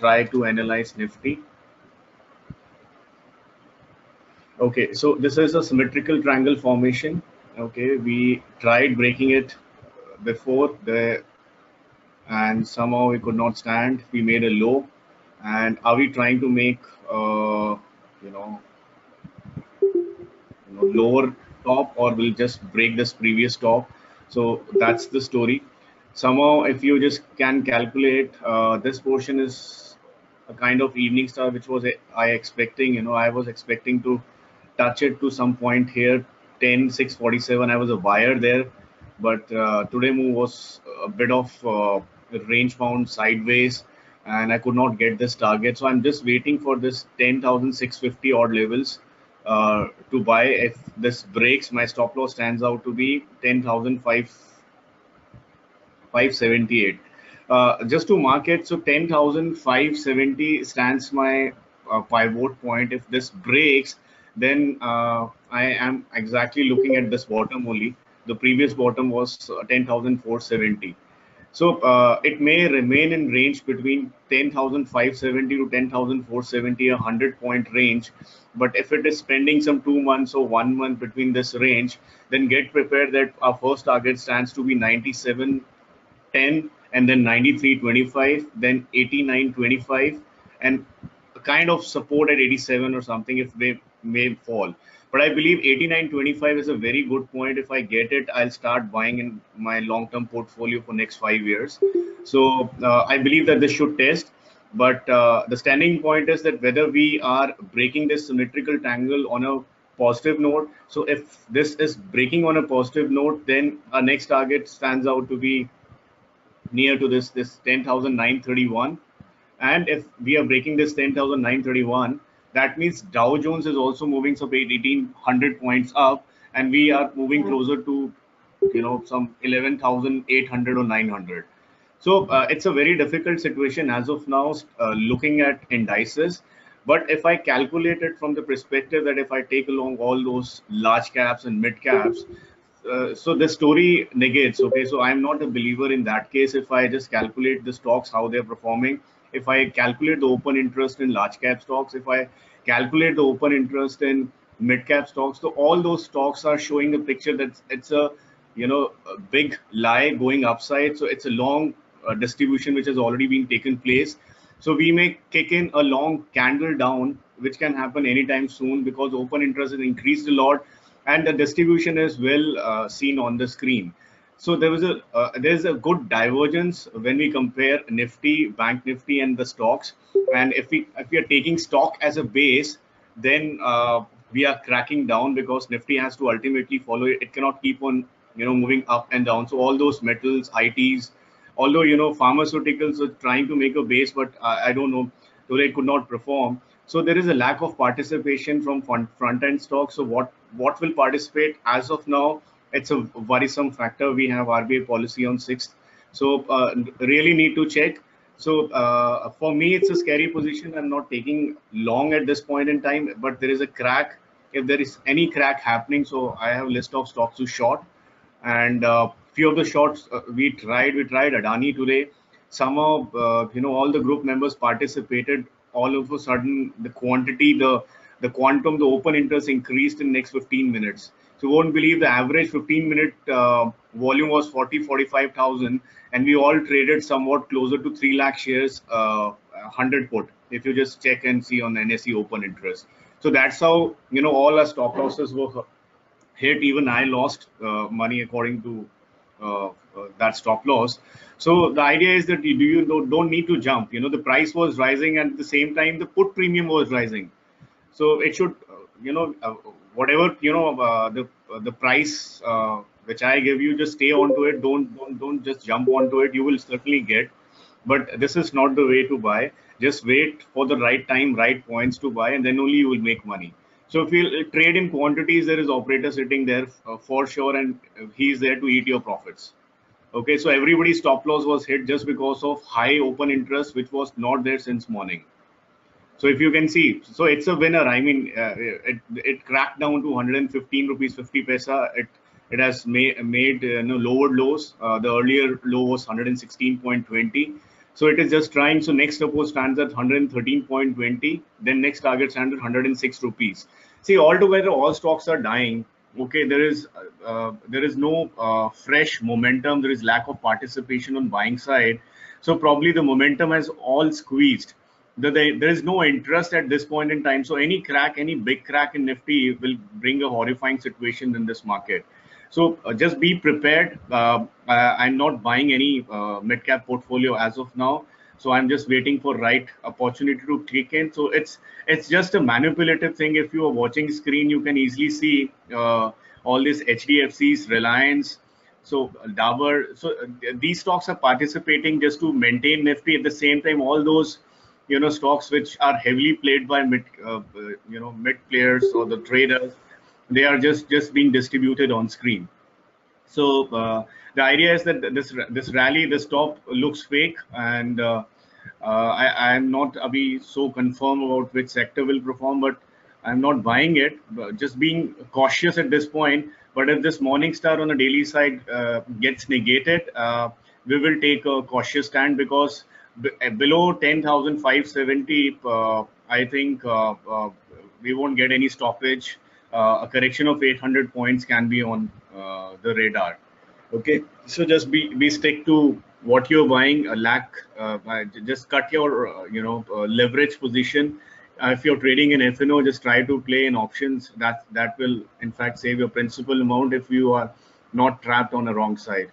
try to analyze Nifty. Okay, so this is a symmetrical triangle formation. Okay, we tried breaking it before the and somehow we could not stand. We made a low, and are we trying to make you know lower top, or will just break this previous top? So that's the story. Somehow, if you just can calculate, this portion is a kind of evening star, which was I expecting. I was expecting to touch it to some point here, 10,647. I was a buyer there, but today move was a bit of range bound sideways, and I could not get this target. So I'm just waiting for this 10,650 odd levels to buy. If this breaks, my stop loss stands out to be 10,578. Just to mark it, so 10,570 stands my pivot point. If this breaks, then I am exactly looking at this bottom only. The previous bottom was 10,470. So it may remain in range between 10,570 to 10,470, a 100-point range. But if it is spending some 2 months or 1 month between this range, then get prepared that our first target stands to be 97.10, and then 93.25, then 89.25, and a kind of support at 87 or something if they may fall. But I believe 89.25 is a very good point. If I get it, I'll start buying in my long-term portfolio for next 5 years. So I believe that this should test. But the standing point is that whether we are breaking this symmetrical triangle on a positive note. So if this is breaking on a positive note, then our next target stands out to be near to this 10,931. And if we are breaking this 10,931, that means Dow Jones is also moving some 1,800 points up, and we are moving closer to some 11,800 or 900. So it's a very difficult situation as of now, looking at indices. But if I calculate it from the perspective that if I take along all those large caps and mid caps, so the story negates. Okay, so I'm not a believer in that case. If I just calculate the stocks, how they're performing, if I calculate the open interest in large cap stocks, if I calculate the open interest in mid cap stocks, so all those stocks are showing a picture that it's a big lie going upside. So it's a long distribution which has already been taken place. So we may kick in a long candle down, which can happen anytime soon because open interest has increased a lot and the distribution is well seen on the screen. So there's a good divergence when we compare Nifty, Bank Nifty, and the stocks. And if we are taking stock as a base, then we are cracking down because Nifty has to ultimately follow it. It cannot keep on moving up and down. So all those metals, ITs, although pharmaceuticals are trying to make a base, but I don't know, today it could not perform. So there is a lack of participation from front end stocks. So what will participate as of now? It's a worrisome factor. We have RBI policy on 6th, so really need to check. So for me, it's a scary position. I'm not taking long at this point in time, but there is a crack. If there is any crack happening, so I have a list of stocks to short, and few of the shorts we tried Adani today. Somehow all the group members participated. All of a sudden the quantity, the quantum, the open interest increased in next 15 minutes. So you won't believe the average 15-minute volume was 45,000, and we all traded somewhat closer to 3 lakh shares, 100 put, if you just check and see on NSE open interest. So that's how all our stop losses were hit. Even I lost money according to that stop loss. So the idea is that you don't need to jump. The price was rising, and at the same time the put premium was rising. So it should, whatever the price which I give you, just stay onto it. Don't just jump onto it. You will certainly get, but this is not the way to buy. Just wait for the right time, right points to buy, and then only you will make money. So if you trade in quantities, there is operator sitting there for sure, and he's there to eat your profits. Okay, so everybody's stop loss was hit just because of high open interest, which was not there since morning. So if you can see, so it's a winner. I mean, it cracked down to 115 rupees 50 paisa. It has made lower lows. The earlier low was 116.20. So it is just trying. So next support stands at 113.20. Then next target stands at 106 rupees. See, altogether, all stocks are dying. Okay, there is no fresh momentum. There is lack of participation on buying side. So probably the momentum has all squeezed. There is no interest at this point in time. So any crack, any big crack in Nifty will bring a horrifying situation in this market. So just be prepared. I'm not buying any mid cap portfolio as of now. So I'm just waiting for right opportunity to click in. So it's just a manipulative thing. If you are watching screen, you can easily see all these HDFCs, Reliance, so Dabur. So these stocks are participating just to maintain Nifty. At the same time, all those stocks which are heavily played by mid players or the traders, they are just being distributed on screen. So the idea is that this rally, this top looks fake, and I am not Abhi so confirm about which sector will perform, but I'm not buying it. But just being cautious at this point. But if this morning star on the daily side gets negated, we will take a cautious stand, because below 10,570, I think we won't get any stoppage. A correction of 800 points can be on the radar. Okay, so just be stick to what you're buying. A lack, just cut your leverage position. If you're trading in FNO, just try to play in options. That will in fact save your principal amount if you are not trapped on the wrong side.